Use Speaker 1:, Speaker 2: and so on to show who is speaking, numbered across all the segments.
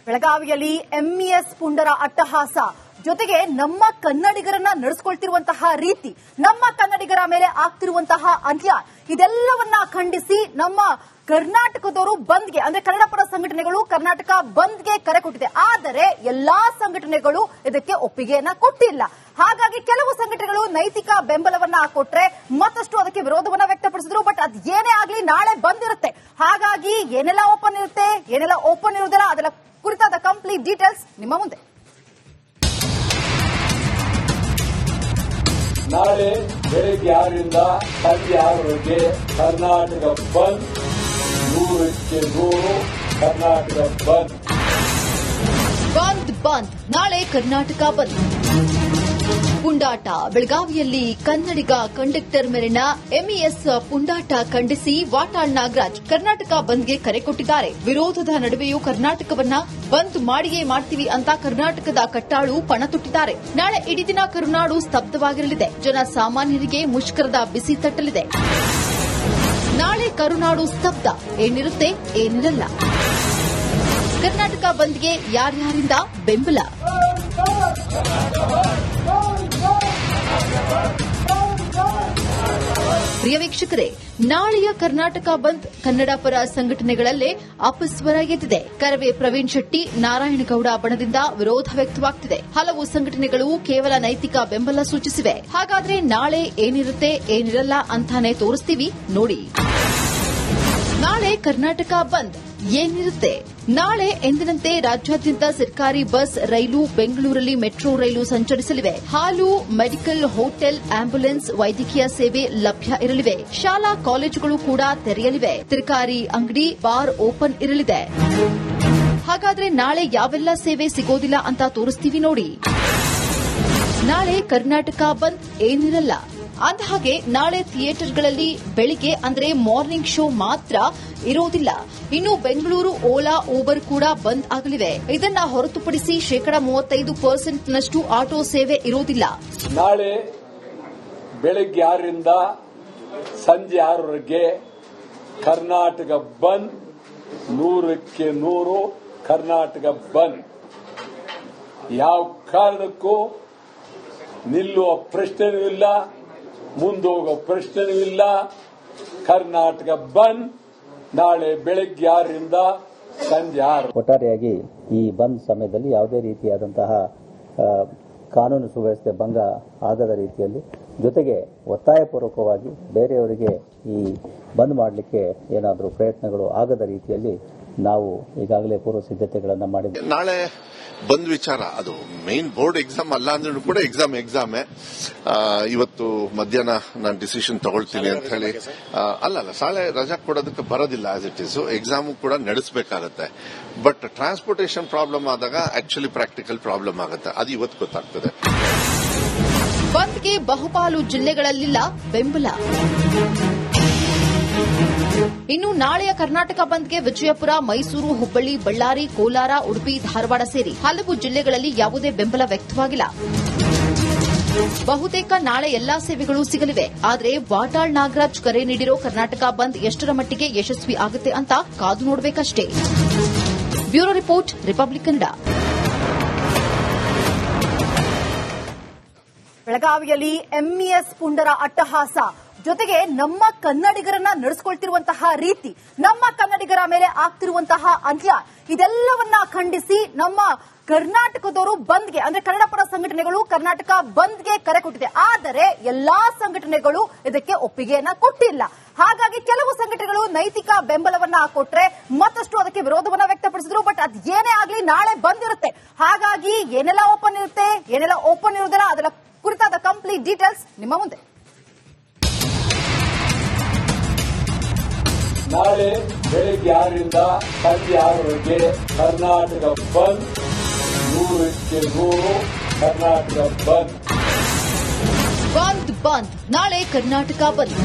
Speaker 1: ಬೆಳಗಾವಿಯಲ್ಲಿ ಎಂಇಎಸ್ ಪುಂಡರ ಅಟ್ಟಹಾಸ ಜೊತೆಗೆ ನಮ್ಮ ಕನ್ನಡಿಗರನ್ನ ನಡೆಸಿಕೊಳ್ತಿರುವಂತಹ ರೀತಿ, ನಮ್ಮ ಕನ್ನಡಿಗರ ಮೇಲೆ ಆಗ್ತಿರುವಂತಹ ಅನ್ಯಾಯ, ಇದೆಲ್ಲವನ್ನ ಖಂಡಿಸಿ ನಮ್ಮ ಕರ್ನಾಟಕದವರು ಬಂದ್ಗೆ, ಅಂದ್ರೆ ಕನ್ನಡ ಪರ ಸಂಘಟನೆಗಳು ಕರ್ನಾಟಕ ಬಂದ್ಗೆ ಕರೆ ಕೊಟ್ಟಿದೆ. ಆದರೆ ಎಲ್ಲಾ ಸಂಘಟನೆಗಳು ಇದಕ್ಕೆ ಒಪ್ಪಿಗೆಯನ್ನ ಕೊಟ್ಟಿಲ್ಲ. ಹಾಗಾಗಿ ಕೆಲವು ಸಂಘಟನೆಗಳು ನೈತಿಕ ಬೆಂಬಲವನ್ನ ಕೊಟ್ರೆ ಮತ್ತಷ್ಟು ಅದಕ್ಕೆ ವಿರೋಧವನ್ನ ವ್ಯಕ್ತಪಡಿಸಿದ್ರು. ಬಟ್ ಅದ್ ಏನೇ ಆಗ್ಲಿ ನಾಳೆ ಬಂದಿರುತ್ತೆ. ಹಾಗಾಗಿ ಏನೆಲ್ಲ ಓಪನ್ ಇರುತ್ತೆ, ಏನೆಲ್ಲ ಓಪನ್ ಇರುವುದಿಲ್ಲ, ಅದೆಲ್ಲ ಕುರಿತಾದ ಕಂಪ್ಲೀಟ್ ಡೀಟೇಲ್ಸ್ ನಿಮ್ಮ ಮುಂದೆ.
Speaker 2: ನಾಳೆ ಬೆಳಗ್ಗೆ 6ರಿಂದ ಸಂಜೆ 6ರವರೆಗೆ ಕರ್ನಾಟಕ ಬಂದ್, 100ಕ್ಕೆ 100 ಕರ್ನಾಟಕ ಬಂದ್.
Speaker 3: ಬಂದ್ ನಾಳೆ ಕರ್ನಾಟಕ ಬಂದ್. ಪುಂಡಾಟ ಬೆಳಗಾವಿಯಲ್ಲಿ ಕನ್ನಡಿಗ ಕಂಡಕ್ಟರ್ ಮೇಲಿನ ಎಂಇಎಸ್ ಪುಂಡಾಟ ಖಂಡಿಸಿ ವಾಟಾಳ್ ನಾಗರಾಜ್ ಕರ್ನಾಟಕ ಬಂದ್ಗೆ ಕರೆ ಕೊಟ್ಟಿದ್ದಾರೆ. ವಿರೋಧದ ನಡುವೆಯೂ ಕರ್ನಾಟಕವನ್ನ ಬಂದ್ ಮಾಡಿಯೇ ಮಾಡ್ತೀವಿ ಅಂತ ಕರ್ನಾಟಕದ ಕಟ್ಟಾಳು ಪಣ ತೊಟ್ಟಿದ್ದಾರೆ. ನಾಳೆ ಇಡೀ ದಿನ ಕರುನಾಡು ಸ್ತಬ್ಧವಾಗಿರಲಿದೆ. ಜನ ಸಾಮಾನ್ಯರಿಗೆ ಮುಷ್ಕರದ ಬಿಸಿ ತಟ್ಟಲಿದೆ. ನಾಳೆ ಕರುನಾಡು ಸ್ತಬ್ಧ, ಏನಿರುತ್ತೆ ಏನಿರಲ್ಲ. ಕರ್ನಾಟಕ ಬಂದ್ಗೆ ಯಾರ್ಯಾರಿಂದ ಬೆಂಬಲ? ಪ್ರಿಯ ವೀಕ್ಷಕರೇ, ನಾಳೆಯ ಕರ್ನಾಟಕ ಬಂದ್ ಕನ್ನಡ ಪರ ಸಂಘಟನೆಗಳಲ್ಲೇ ಅಪಸ್ವರ ಎದ್ದಿದೆ. ಕರವೇ ಪ್ರವೀಣ್ ಶೆಟ್ಟಿ, ನಾರಾಯಣಗೌಡ ಬಣದಿಂದ ವಿರೋಧ ವ್ಯಕ್ತವಾಗುತ್ತಿದೆ. ಹಲವು ಸಂಘಟನೆಗಳು ಕೇವಲ ನೈತಿಕ ಬೆಂಬಲ ಸೂಚಿಸಿವೆ. ಹಾಗಾದ್ರೆ ನಾಳೆ ಏನಿರುತ್ತೆ ಏನಿರಲ್ಲ ಅಂತಾನೆ ತೋರಿಸ್ತೀವಿ ನೋಡಿ. ನಾಳೆ ಕರ್ನಾಟಕ ಬಂದ್ ಏನಿರುತ್ತೆ? ನಾಳೆ ಎಂದಿನಂತೆ ರಾಜ್ಯಾದ್ಯಂತ ಸರ್ಕಾರಿ ಬಸ್, ರೈಲು, ಬೆಂಗಳೂರಲ್ಲಿ ಮೆಟ್ರೋ ರೈಲು ಸಂಚರಿಸಲಿವೆ. ಹಾಲು, ಮೆಡಿಕಲ್, ಹೋಟೆಲ್, ಆಂಬ್ಯುಲೆನ್ಸ್, ವೈದ್ಯಕೀಯ ಸೇವೆ ಲಭ್ಯ ಇರಲಿವೆ. ಶಾಲಾ ಕಾಲೇಜುಗಳು ಕೂಡ ತೆರೆಯಲಿವೆ. ತರಕಾರಿ ಅಂಗಡಿ, ಬಾರ್ ಓಪನ್ ಇರಲಿದೆ. ಹಾಗಾದ್ರೆ ನಾಳೆ ಯಾವೆಲ್ಲ ಸೇವೆ ಸಿಗೋದಿಲ್ಲ ಅಂತ ತೋರಿಸ್ತೀವಿ ನೋಡಿ. ನಾಳೆ ಕರ್ನಾಟಕ ಬಂದ್ ಏನಿರಲ್ಲ. ಅಂದಹಾಗೆ ನಾಳೆ ಥಿಯೇಟರ್ಗಳಲ್ಲಿ ಬೆಳಿಗ್ಗೆ ಅಂದ್ರೆ ಮಾರ್ನಿಂಗ್ ಶೋ ಮಾತ್ರ ಇರೋದಿಲ್ಲ. ಇನ್ನು ಬೆಂಗಳೂರು, ಓಲಾ, ಊಬರ್ ಕೂಡ ಬಂದ್ ಆಗಲಿವೆ. ಇದನ್ನ ಹೊರತುಪಡಿಸಿ 35% ಆಟೋ ಸೇವೆ ಇರೋದಿಲ್ಲ.
Speaker 2: ನಾಳೆ ಬೆಳಗ್ಗೆ 6ರಿಂದ ಸಂಜೆ 6ರವರೆಗೆ ಕರ್ನಾಟಕ ಬಂದ್, 100ಕ್ಕೆ 100 ಕರ್ನಾಟಕ ಬಂದ್. ಯಾವ ಕಾರಣಕ್ಕೂ ನಿಲ್ಲುವ ಪ್ರಶ್ನೆಯೂ ಇಲ್ಲ, ಮುಂದೋಗೋ ಪ್ರಶ್ನೆಯೂ ಇಲ್ಲ. ಕರ್ನಾಟಕ ಬಂದ್ ನಾಳೆ ಬೆಳಗ್ಗೆ 6ರಿಂದ ಸಂಜೆ 6.
Speaker 4: ಒಟ್ಟಾರೆಯಾಗಿ ಈ ಬಂದ್ ಸಮಯದಲ್ಲಿ ಯಾವುದೇ ರೀತಿಯಾದಂತಹ ಕಾನೂನು ಸುವ್ಯವಸ್ಥೆ ಭಂಗ ಆಗದ ರೀತಿಯಲ್ಲಿ, ಜೊತೆಗೆ ಒತ್ತಾಯಪೂರ್ವಕವಾಗಿ ಬೇರೆಯವರಿಗೆ ಈ ಬಂದ್ ಮಾಡಲಿಕ್ಕೆ ಏನಾದರೂ ಪ್ರಯತ್ನಗಳು ಆಗದ ರೀತಿಯಲ್ಲಿ ನಾವು ಈಗಾಗಲೇ ಪೂರ್ವ ಸಿದ್ಧತೆಗಳನ್ನು ಮಾಡಿದ್ದೇವೆ.
Speaker 5: ನಾಳೆ ಬಂದ್ ವಿಚಾರ ಅದು ಮೇನ್ ಬೋರ್ಡ್ ಎಕ್ಸಾಮ್ ಅಲ್ಲ ಅಂದ್ರೂ ಕೂಡ ಎಕ್ಸಾಮೇ. ಇವತ್ತು ಮಧ್ಯಾಹ್ನ ನಾನು ಡಿಸಿಷನ್ ತಗೊಳ್ತೀನಿ ಅಂತ ಹೇಳಿ ಅಲ್ಲ ಶಾಲೆ ರಜಾ ಕೊಡೋದಕ್ಕೆ ಬರೋದಿಲ್ಲ. ಆಸ್ ಇಟ್ ಈಸ್ ಎಕ್ಸಾಮ್ ಕೂಡ ನಡೆಸಬೇಕಾಗತ್ತೆ. ಬಟ್ ಟ್ರಾನ್ಸ್ಪೋರ್ಟೇಷನ್ ಪ್ರಾಬ್ಲಮ್ ಆದಾಗ ಆಕ್ಚುಲಿ ಪ್ರಾಕ್ಟಿಕಲ್ ಪ್ರಾಬ್ಲಮ್ ಆಗುತ್ತೆ. ಅದು ಇವತ್ತು ಗೊತ್ತಾಗ್ತದೆ.
Speaker 3: ಬಂದ್ಗೆ ಬಹುಪಾಲು ಜಿಲ್ಲೆಗಳಲ್ಲಿಲ್ಲ ಬೆಂಬಲ. ಇನ್ನು ನಾಳೆಯ ಕರ್ನಾಟಕ ಬಂದ್ಗೆ ವಿಜಯಪುರ, ಮೈಸೂರು, ಹುಬ್ಬಳ್ಳಿ, ಬಳ್ಳಾರಿ, ಕೋಲಾರ, ಉಡುಪಿ, ಧಾರವಾಡ ಸೇರಿ ಹಲವು ಜಿಲ್ಲೆಗಳಲ್ಲಿ ಯಾವುದೇ ಬೆಂಬಲ ವ್ಯಕ್ತವಾಗಿಲ್ಲ. ಬಹುತೇಕ ನಾಳೆ ಎಲ್ಲಾ ಸೇವೆಗಳು ಸಿಗಲಿವೆ. ಆದರೆ ವಾಟಾಳ್ ನಾಗರಾಜ್ ಕರೆ ನೀಡಿರೋ ಕರ್ನಾಟಕ ಬಂದ್ ಎಷ್ಟರ ಮಟ್ಟಿಗೆ ಯಶಸ್ವಿ ಆಗುತ್ತೆ ಅಂತ ಕಾದು ನೋಡಬೇಕಷ್ಟೇ. Bureau report, republic Kannada.
Speaker 1: ಬೆಳಗಾವಿಯಲ್ಲಿ ಎಂಇಎಸ್ ಪುಂಡರ ಅಟ್ಟಹಾಸ ಜೊತೆಗೆ ನಮ್ಮ ಕನ್ನಡಿಗರನ್ನ ನಡೆಸಿಕೊಳ್ತಿರುವಂತಹ ರೀತಿ, ನಮ್ಮ ಕನ್ನಡಿಗರ ಮೇಲೆ ಆಗ್ತಿರುವಂತಹ ಅನ್ಯಾಯ, ಇದೆಲ್ಲವನ್ನ ಖಂಡಿಸಿ ನಮ್ಮ ಕರ್ನಾಟಕದವರು ಬಂದ್ಗೆ, ಅಂದ್ರೆ ಕನ್ನಡ ಪರ ಸಂಘಟನೆಗಳು ಕರ್ನಾಟಕ ಬಂದ್ಗೆ ಕರೆ ಕೊಟ್ಟಿದೆ. ಆದರೆ ಎಲ್ಲಾ ಸಂಘಟನೆಗಳು ಇದಕ್ಕೆ ಒಪ್ಪಿಗೆಯನ್ನ ಕೊಟ್ಟಿಲ್ಲ. ಹಾಗಾಗಿ ಕೆಲವು ಸಂಘಟನೆಗಳು ನೈತಿಕ ಬೆಂಬಲವನ್ನ ಕೊಟ್ರೆ ಮತ್ತಷ್ಟು ಅದಕ್ಕೆ ವಿರೋಧವನ್ನ ವ್ಯಕ್ತಪಡಿಸಿದ್ರು. ಬಟ್ ಅದ್ ಏನೇ ಆಗ್ಲಿ ನಾಳೆ ಬಂದಿರುತ್ತೆ. ಹಾಗಾಗಿ ಏನೆಲ್ಲ ಓಪನ್ ಇರುತ್ತೆ, ಏನೆಲ್ಲ ಓಪನ್ ಇರುವುದಿಲ್ಲ, ಅದೆಲ್ಲ ಕುರಿತಾದ ಕಂಪ್ಲೀಟ್ ಡೀಟೇಲ್ಸ್ ನಿಮ್ಮ ಮುಂದೆ.
Speaker 2: ನಾಳೆ ಬೆಳಗ್ಗೆ 6ರಿಂದ ಸಂಜೆ 6ರವರೆಗೆ ಕರ್ನಾಟಕ ಬಂದ್, 100ಕ್ಕೆ 100 ಕರ್ನಾಟಕ ಬಂದ್.
Speaker 3: ನಾಳೆ ಕರ್ನಾಟಕ ಬಂದ್.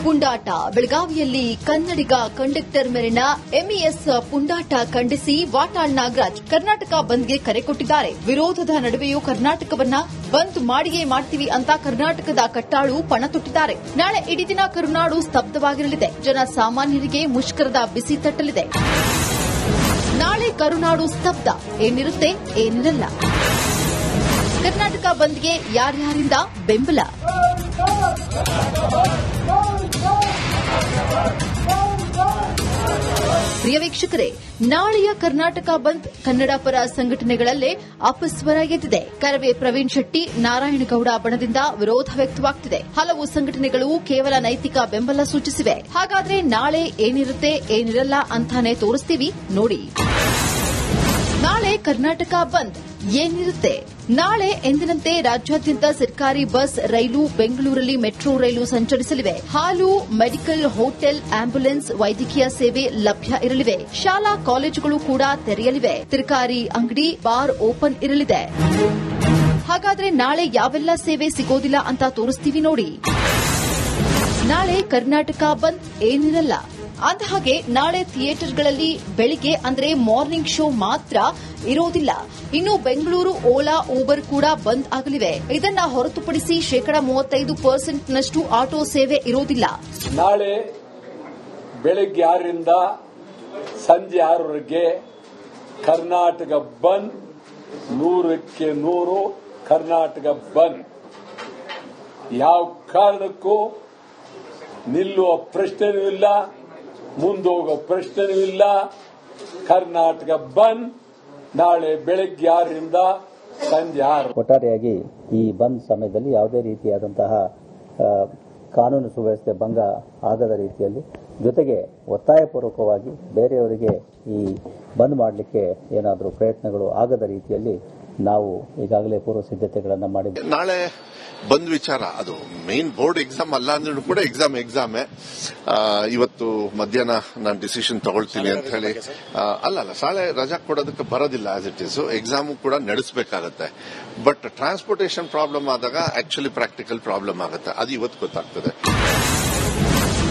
Speaker 3: ಪುಂಡಾಟ ಬೆಳಗಾವಿಯಲ್ಲಿ ಕನ್ನಡಿಗ ಕಂಡಕ್ಟರ್ ಮೇಲಿನ ಎಂಇಎಸ್ ಪುಂಡಾಟ ಖಂಡಿಸಿ ವಾಟಾಳ್ ನಾಗರಾಜ್ ಕರ್ನಾಟಕ ಬಂದ್ಗೆ ಕರೆ ಕೊಟ್ಟಿದ್ದಾರೆ. ವಿರೋಧದ ನಡುವೆಯೂ ಕರ್ನಾಟಕವನ್ನ ಬಂದ್ ಮಾಡಿಯೇ ಮಾಡ್ತೀವಿ ಅಂತ ಕರ್ನಾಟಕದ ಕಟ್ಟಾಳು ಪಣ ತೊಟ್ಟಿದ್ದಾರೆ. ನಾಳೆ ಇಡೀ ದಿನ ಕರುನಾಡು ಸ್ತಬ್ಧವಾಗಿರಲಿದೆ. ಜನ ಸಾಮಾನ್ಯರಿಗೆ ಮುಷ್ಕರದ ಬಿಸಿ ತಟ್ಟಲಿದೆ. ನಾಳೆ ಕರುನಾಡು ಸ್ತಬ್ಧ, ಏನಿರುತ್ತೆ ಏನಿರಲ್ಲ. ಕರ್ನಾಟಕ ಬಂದ್ಗೆ ಯಾರ್ಯಾರಿಂದ ಬೆಂಬಲ? ಪ್ರಿಯ ವೀಕ್ಷಕರೇ, ನಾಳೆಯ ಕರ್ನಾಟಕ ಬಂದ್ ಕನ್ನಡ ಪರ ಸಂಘಟನೆಗಳಲ್ಲೇ ಅಪಸ್ವರ ಎದ್ದಿದೆ. ಕರವೇ ಪ್ರವೀಣ್ ಶೆಟ್ಟಿ, ನಾರಾಯಣಗೌಡ ಬಣದಿಂದ ವಿರೋಧ ವ್ಯಕ್ತವಾಗುತ್ತಿದೆ. ಹಲವು ಸಂಘಟನೆಗಳು ಕೇವಲ ನೈತಿಕ ಬೆಂಬಲ ಸೂಚಿಸಿವೆ. ಹಾಗಾದ್ರೆ ನಾಳೆ ಏನಿರುತ್ತೆ ಏನಿರಲ್ಲ ಅಂತಾನೆ ತೋರಿಸ್ತೀವಿ ನೋಡಿ. ನಾಳೆ ಕರ್ನಾಟಕ ಬಂದ್ ಏನಿರುತ್ತೆ? ನಾಳೆ ಎಂದಿನಂತೆ ರಾಜ್ಯಾದ್ಯಂತ ಸರ್ಕಾರಿ ಬಸ್, ರೈಲು, ಬೆಂಗಳೂರಲ್ಲಿ ಮೆಟ್ರೋ ರೈಲು ಸಂಚರಿಸಲಿವೆ. ಹಾಲು, ಮೆಡಿಕಲ್, ಹೋಟೆಲ್, ಆಂಬ್ಯುಲೆನ್ಸ್, ವೈದ್ಯಕೀಯ ಸೇವೆ ಲಭ್ಯ ಇರಲಿವೆ. ಶಾಲಾ ಕಾಲೇಜುಗಳು ಕೂಡ ತೆರೆಯಲಿವೆ. ತರಕಾರಿ ಅಂಗಡಿ, ಬಾರ್ ಓಪನ್ ಇರಲಿದೆ. ಹಾಗಾದ್ರೆ ನಾಳೆ ಯಾವೆಲ್ಲ ಸೇವೆ ಸಿಗೋದಿಲ್ಲ ಅಂತ ತೋರಿಸ್ತೀವಿ ನೋಡಿ. ನಾಳೆ ಕರ್ನಾಟಕ ಬಂದ್ ಏನಿರಲ್ಲ. ಅಂದಹಾಗೆ ನಾಳೆ ಥಿಯೇಟರ್ಗಳಲ್ಲಿ ಬೆಳಿಗ್ಗೆ ಅಂದ್ರೆ ಮಾರ್ನಿಂಗ್ ಶೋ ಮಾತ್ರ ಇರೋದಿಲ್ಲ. ಇನ್ನು ಬೆಂಗಳೂರು, ಓಲಾ, ಊಬರ್ ಕೂಡ ಬಂದ್ ಆಗಲಿವೆ. ಇದನ್ನ ಹೊರತುಪಡಿಸಿ 35% ಆಟೋ ಸೇವೆ ಇರೋದಿಲ್ಲ.
Speaker 2: ನಾಳೆ ಬೆಳಗ್ಗೆ 6ರಿಂದ ಸಂಜೆ 6ರವರೆಗೆ ಕರ್ನಾಟಕ ಬಂದ್, 100ಕ್ಕೆ 100 ಕರ್ನಾಟಕ ಬಂದ್. ಯಾವ ಕಾರಣಕ್ಕೂ ನಿಲ್ಲುವ ಪ್ರಶ್ನೆಯೂ ಇಲ್ಲ, ಮುಂದೋಗೋ ಪ್ರಶ್ನೆಯೂ ಇಲ್ಲ. ಕರ್ನಾಟಕ ಬಂದ್ ನಾಳೆ ಬೆಳಗ್ಗೆ 6ರಿಂದ ಸಂಜೆ 6.
Speaker 4: ಒಟ್ಟಾರೆಯಾಗಿ ಈ ಬಂದ್ ಸಮಯದಲ್ಲಿ ಯಾವುದೇ ರೀತಿಯಾದಂತಹ ಕಾನೂನು ಸುವ್ಯವಸ್ಥೆ ಭಂಗ ಆಗದ ರೀತಿಯಲ್ಲಿ, ಜೊತೆಗೆ ಒತ್ತಾಯಪೂರ್ವಕವಾಗಿ ಬೇರೆಯವರಿಗೆ ಈ ಬಂದ್ ಮಾಡಲಿಕ್ಕೆ ಏನಾದರೂ ಪ್ರಯತ್ನಗಳು ಆಗದ ರೀತಿಯಲ್ಲಿ ನಾವು ಈಗಾಗಲೇ ಪೂರ್ವ ಸಿದ್ಧತೆಗಳನ್ನು ಮಾಡಿದ್ದೇವೆ.
Speaker 5: ನಾಳೆ ಬಂದ್ ವಿಚಾರ ಅದು ಮೇನ್ ಬೋರ್ಡ್ ಎಕ್ಸಾಮ್ ಅಲ್ಲ ಅಂದ್ರೂ ಕೂಡ ಎಕ್ಸಾಮೇ. ಇವತ್ತು ಮಧ್ಯಾಹ್ನ ನಾನು ಡಿಸಿಷನ್ ತಗೊಳ್ತೀನಿ ಅಂತ ಹೇಳಿ ಅಲ್ಲ ಶಾಲೆ ರಜಾ ಕೊಡೋದಕ್ಕೆ ಬರೋದಿಲ್ಲ. ಆಸ್ ಇಟ್ ಈಸ್ ಎಕ್ಸಾಮ್ ಕೂಡ ನಡೆಸಬೇಕಾಗತ್ತೆ. ಬಟ್ ಟ್ರಾನ್ಸ್ಪೋರ್ಟೇಷನ್ ಪ್ರಾಬ್ಲಮ್ ಆದಾಗ ಆಕ್ಚುಲಿ ಪ್ರಾಕ್ಟಿಕಲ್ ಪ್ರಾಬ್ಲಮ್ ಆಗುತ್ತೆ. ಅದು ಇವತ್ತು ಗೊತ್ತಾಗ್ತದೆ.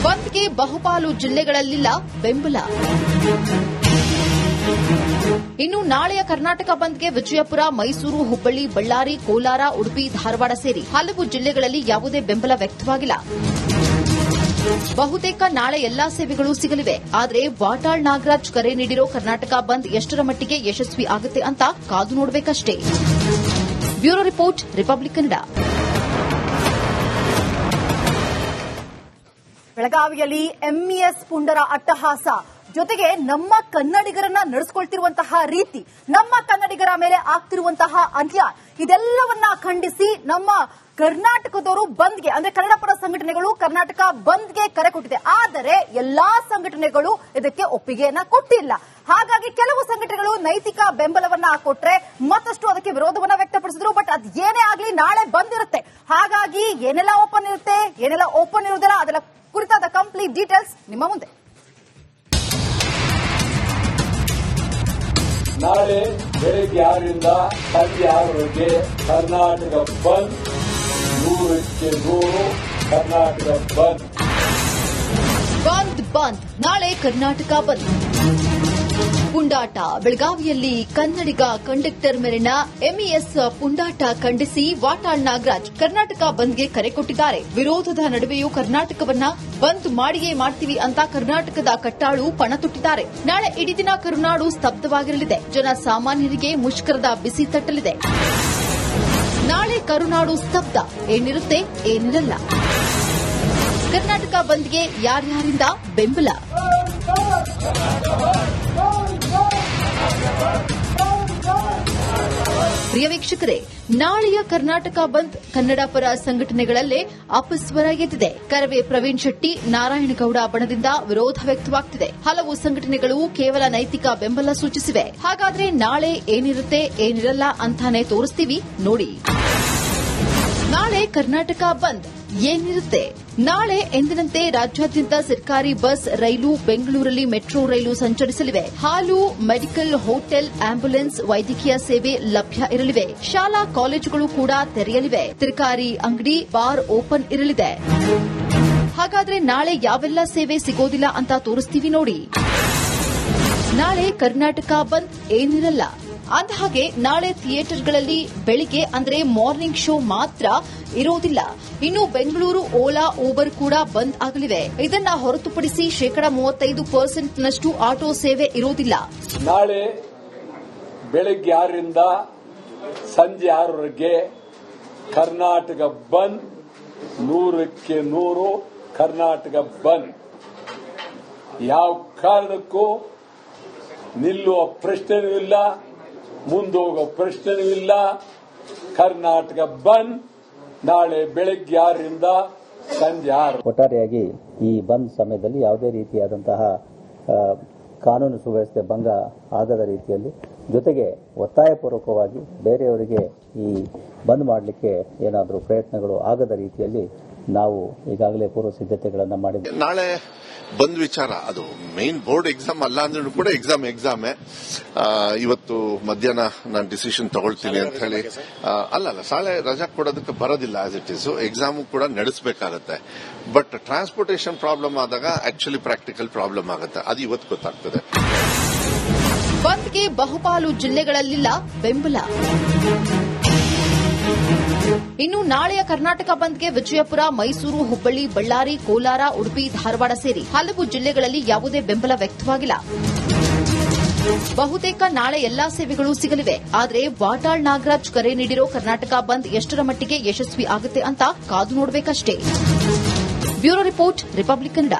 Speaker 3: ಬಂದ್ಗೆ ಬಹುಪಾಲು ಜಿಲ್ಲೆಗಳಲ್ಲಿಲ್ಲ ಬೆಂಬಲ. ಇನ್ನು ನಾಳೆಯ ಕರ್ನಾಟಕ ಬಂದ್ಗೆ ವಿಜಯಪುರ, ಮೈಸೂರು, ಹುಬ್ಬಳ್ಳಿ, ಬಳ್ಳಾರಿ, ಕೋಲಾರ, ಉಡುಪಿ, ಧಾರವಾಡ ಸೇರಿ ಹಲವು ಜಿಲ್ಲೆಗಳಲ್ಲಿ ಯಾವುದೇ ಬೆಂಬಲ ವ್ಯಕ್ತವಾಗಿಲ್ಲ. ಬಹುತೇಕ ನಾಳೆ ಎಲ್ಲಾ ಸೇವೆಗಳು ಸಿಗಲಿವೆ. ಆದರೆ ವಾಟಾಳ್ ನಾಗರಾಜ್ ಕರೆ ನೀಡಿರೋ ಕರ್ನಾಟಕ ಬಂದ್ ಎಷ್ಟರ ಮಟ್ಟಿಗೆ ಯಶಸ್ವಿ ಆಗುತ್ತೆ ಅಂತ ಕಾದು ನೋಡಬೇಕಷ್ಟೇ. Bureau report, republic Kannada.
Speaker 1: ಬೆಳಗಾವಿಯಲ್ಲಿ ಎಂಇಎಸ್ ಪುಂಡರ ಅಟ್ಟಹಾಸ, ಜೊತೆಗೆ ನಮ್ಮ ಕನ್ನಡಿಗರನ್ನ ನಡೆಸಿಕೊಳ್ತಿರುವಂತಹ ರೀತಿ, ನಮ್ಮ ಕನ್ನಡಿಗರ ಮೇಲೆ ಆಗ್ತಿರುವಂತಹ ಅನ್ಯಾಯ, ಇದೆಲ್ಲವನ್ನ ಖಂಡಿಸಿ ನಮ್ಮ ಕರ್ನಾಟಕದವರು ಬಂದ್ಗೆ ಅಂದ್ರೆ ಕನ್ನಡ ಪರ ಸಂಘಟನೆಗಳು ಕರ್ನಾಟಕ ಬಂದ್ಗೆ ಕರೆ ಕೊಟ್ಟಿದೆ. ಆದರೆ ಎಲ್ಲಾ ಸಂಘಟನೆಗಳು ಇದಕ್ಕೆ ಒಪ್ಪಿಗೆಯನ್ನ ಕೊಟ್ಟಿಲ್ಲ. ಹಾಗಾಗಿ ಕೆಲವು ಸಂಘಟನೆಗಳು ನೈತಿಕ ಬೆಂಬಲವನ್ನ ಕೊಟ್ರೆ ಮತ್ತಷ್ಟು ಅದಕ್ಕೆ ವಿರೋಧವನ್ನ ವ್ಯಕ್ತಪಡಿಸಿದ್ರು. ಬಟ್ ಅದ್ ಏನೇ ಆಗ್ಲಿ ನಾಳೆ ಬಂದಿರುತ್ತೆ. ಹಾಗಾಗಿ ಏನೆಲ್ಲ ಓಪನ್ ಇರುತ್ತೆ, ಏನೆಲ್ಲ ಓಪನ್ ಇರುವುದಿಲ್ಲ, ಅದೆಲ್ಲ ಕುರಿತಾದ ಕಂಪ್ಲೀಟ್ ಡೀಟೇಲ್ಸ್ ನಿಮ್ಮ ಮುಂದೆ.
Speaker 2: ನಾಳೆ ಬೆಳಗ್ಗೆ 6ರಿಂದ ಸಂಜೆ 6ರವರೆಗೆ ಕರ್ನಾಟಕ ಬಂದ್, 100ಕ್ಕೆ 100 ಕರ್ನಾಟಕ ಬಂದ್.
Speaker 3: ಬಂದ್ ನಾಳೆ ಕರ್ನಾಟಕ ಬಂದ್. ಪುಂಡಾಟ, ಬೆಳಗಾವಿಯಲ್ಲಿ ಕನ್ನಡಿಗ ಕಂಡಕ್ಟರ್ ಮೇಲಿನ ಎಂಇಎಸ್ ಪುಂಡಾಟ ಖಂಡಿಸಿ ವಾಟಾಳ್ ನಾಗರಾಜ್ ಕರ್ನಾಟಕ ಬಂದ್ಗೆ ಕರೆ ಕೊಟ್ಟಿದ್ದಾರೆ. ವಿರೋಧದ ನಡುವೆಯೂ ಕರ್ನಾಟಕವನ್ನ ಬಂದ್ ಮಾಡಿಯೇ ಮಾಡ್ತೀವಿ ಅಂತ ಕರ್ನಾಟಕದ ಕಟ್ಟಾಳು ಪಣ ತೊಟ್ಟಿದ್ದಾರೆ. ನಾಳೆ ಇಡೀ ದಿನ ಕರುನಾಡು ಸ್ತಬ್ಧವಾಗಿರಲಿದೆ. ಜನ ಸಾಮಾನ್ಯರಿಗೆ ಮುಷ್ಕರದ ಬಿಸಿ ತಟ್ಟಲಿದೆ. ನಾಳೆ ಕರುನಾಡು ಸ್ತಬ್ಧ, ಏನಿರುತ್ತೆ ಏನಿರಲ್ಲ. ಕರ್ನಾಟಕ ಬಂದ್ಗೆ ಯಾರ್ಯಾರಿಂದ ಬೆಂಬಲ? ಪ್ರಿಯ ವೀಕ್ಷಕರೇ, ನಾಳೆಯ ಕರ್ನಾಟಕ ಬಂದ್ ಕನ್ನಡ ಪರ ಸಂಘಟನೆಗಳಲ್ಲೇ ಅಪಸ್ವರ ಎದ್ದಿದೆ. ಕರವೇ ಪ್ರವೀಣ್ ಶೆಟ್ಟಿ, ನಾರಾಯಣಗೌಡ ಬಣದಿಂದ ವಿರೋಧ ವ್ಯಕ್ತವಾಗುತ್ತಿದೆ. ಹಲವು ಸಂಘಟನೆಗಳು ಕೇವಲ ನೈತಿಕ ಬೆಂಬಲ ಸೂಚಿಸಿವೆ. ಹಾಗಾದ್ರೆ ನಾಳೆ ಏನಿರುತ್ತೆ ಏನಿರಲ್ಲ ಅಂತಾನೆ ತೋರಿಸ್ತೀವಿ ನೋಡಿ. ನಾಳೆ ಕರ್ನಾಟಕ ಬಂದ್ ಏನಿರುತ್ತೆ? ನಾಳೆ ಎಂದಿನಂತೆ ರಾಜ್ಯಾದ್ಯಂತ ಸರ್ಕಾರಿ ಬಸ್, ರೈಲು, ಬೆಂಗಳೂರಲ್ಲಿ ಮೆಟ್ರೋ ರೈಲು ಸಂಚರಿಸಲಿವೆ. ಹಾಲು, ಮೆಡಿಕಲ್, ಹೋಟೆಲ್, ಆಂಬ್ಯುಲೆನ್ಸ್, ವೈದ್ಯಕೀಯ ಸೇವೆ ಲಭ್ಯ ಇರಲಿವೆ. ಶಾಲಾ ಕಾಲೇಜುಗಳು ಕೂಡ ತೆರೆಯಲಿವೆ. ತರಕಾರಿ ಅಂಗಡಿ, ಬಾರ್ ಓಪನ್ ಇರಲಿದೆ. ಹಾಗಾದ್ರೆ ನಾಳೆ ಯಾವೆಲ್ಲ ಸೇವೆ ಸಿಗೋದಿಲ್ಲ ಅಂತ ತೋರಿಸ್ತೀವಿ ನೋಡಿ. ನಾಳೆ ಕರ್ನಾಟಕ ಬಂದ್ ಏನಿರಲ್ಲ. ಅಂದಹಾಗೆ ನಾಳೆ ಥಿಯೇಟರ್ಗಳಲ್ಲಿ ಬೆಳಿಗ್ಗೆ ಅಂದ್ರೆ ಮಾರ್ನಿಂಗ್ ಶೋ ಮಾತ್ರ ಇರೋದಿಲ್ಲ. ಇನ್ನು ಬೆಂಗಳೂರು ಓಲಾ ಊಬರ್ ಕೂಡ ಬಂದ್ ಆಗಲಿವೆ. ಇದನ್ನ ಹೊರತುಪಡಿಸಿ 35% ಆಟೋ ಸೇವೆ ಇರೋದಿಲ್ಲ.
Speaker 2: ನಾಳೆ ಬೆಳಗ್ಗೆ 6ರಿಂದ ಸಂಜೆ 6ರವರೆಗೆ ಕರ್ನಾಟಕ ಬಂದ್, 100ಕ್ಕೆ 100 ಕರ್ನಾಟಕ ಬಂದ್. ಯಾವ ಕಾರಣಕ್ಕೂ ನಿಲ್ಲುವ ಪ್ರಶ್ನೆಯೂ ಇಲ್ಲ, ಮುಂದೋಗೋ ಪ್ರಶ್ನೆಯೂ ಇಲ್ಲ. ಕರ್ನಾಟಕ ಬಂದ್ ನಾಳೆ ಬೆಳಗ್ಗೆ 6ರಿಂದ ಸಂಜೆ 6.
Speaker 4: ಒಟ್ಟಾರೆಯಾಗಿ ಈ ಬಂದ್ ಸಮಯದಲ್ಲಿ ಯಾವುದೇ ರೀತಿಯಾದಂತಹ ಕಾನೂನು ಸುವ್ಯವಸ್ಥೆ ಭಂಗ ಆಗದ ರೀತಿಯಲ್ಲಿ, ಜೊತೆಗೆ ಒತ್ತಾಯಪೂರ್ವಕವಾಗಿ ಬೇರೆಯವರಿಗೆ ಈ ಬಂದ್ ಮಾಡಲಿಕ್ಕೆ ಏನಾದರೂ ಪ್ರಯತ್ನಗಳು ಆಗದ ರೀತಿಯಲ್ಲಿ ನಾವು ಈಗಾಗಲೇ ಪೂರ್ವ ಸಿದ್ಧತೆಗಳನ್ನು ಮಾಡಿದ್ದೇವೆ.
Speaker 5: ನಾಳೆ ಬಂದ್ ವಿಚಾರ ಅದು ಮೇನ್ ಬೋರ್ಡ್ ಎಕ್ಸಾಮ್ ಅಲ್ಲ ಅಂದ್ರೂ ಕೂಡ ಎಕ್ಸಾಮೇ. ಇವತ್ತು ಮಧ್ಯಾಹ್ನ ನಾನು ಡಿಸಿಷನ್ ತಗೊಳ್ತೀನಿ ಅಂತ ಹೇಳಿ ಅಲ್ಲ ಶಾಲೆ ರಜಾ ಕೊಡೋದಕ್ಕೆ ಬರೋದಿಲ್ಲ. ಆಸ್ ಇಟ್ ಈಸ್ ಎಕ್ಸಾಮ್ ಕೂಡ ನಡೆಸಬೇಕಾಗತ್ತೆ. ಬಟ್ ಟ್ರಾನ್ಸ್ಪೋರ್ಟೇಷನ್ ಪ್ರಾಬ್ಲಮ್ ಆದಾಗ ಆಕ್ಚುಲಿ ಪ್ರಾಕ್ಟಿಕಲ್ ಪ್ರಾಬ್ಲಮ್ ಆಗುತ್ತೆ. ಅದು ಇವತ್ತು ಗೊತ್ತಾಗ್ತದೆ.
Speaker 3: ಬಂದ್ಗೆ ಬಹುಪಾಲು ಜಿಲ್ಲೆಗಳಲ್ಲಿಲ್ಲ ಬೆಂಬಲ. ಇನ್ನು ನಾಳೆಯ ಕರ್ನಾಟಕ ಬಂದ್ಗೆ ವಿಜಯಪುರ, ಮೈಸೂರು, ಹುಬ್ಬಳ್ಳಿ, ಬಳ್ಳಾರಿ, ಕೋಲಾರ, ಉಡುಪಿ, ಧಾರವಾಡ ಸೇರಿ ಹಲವು ಜಿಲ್ಲೆಗಳಲ್ಲಿ ಯಾವುದೇ ಬೆಂಬಲ ವ್ಯಕ್ತವಾಗಿಲ್ಲ. ಬಹುತೇಕ ನಾಳೆ ಎಲ್ಲಾ ಸೇವೆಗಳು ಸಿಗಲಿವೆ. ಆದರೆ ವಾಟಾಳ್ ನಾಗರಾಜ್ ಕರೆ ನೀಡಿರೋ ಕರ್ನಾಟಕ ಬಂದ್ ಎಷ್ಟರ ಮಟ್ಟಿಗೆ ಯಶಸ್ವಿ ಆಗುತ್ತೆ ಅಂತ ಕಾದು ನೋಡಬೇಕಷ್ಟೇ. Bureau report, republic Kannada.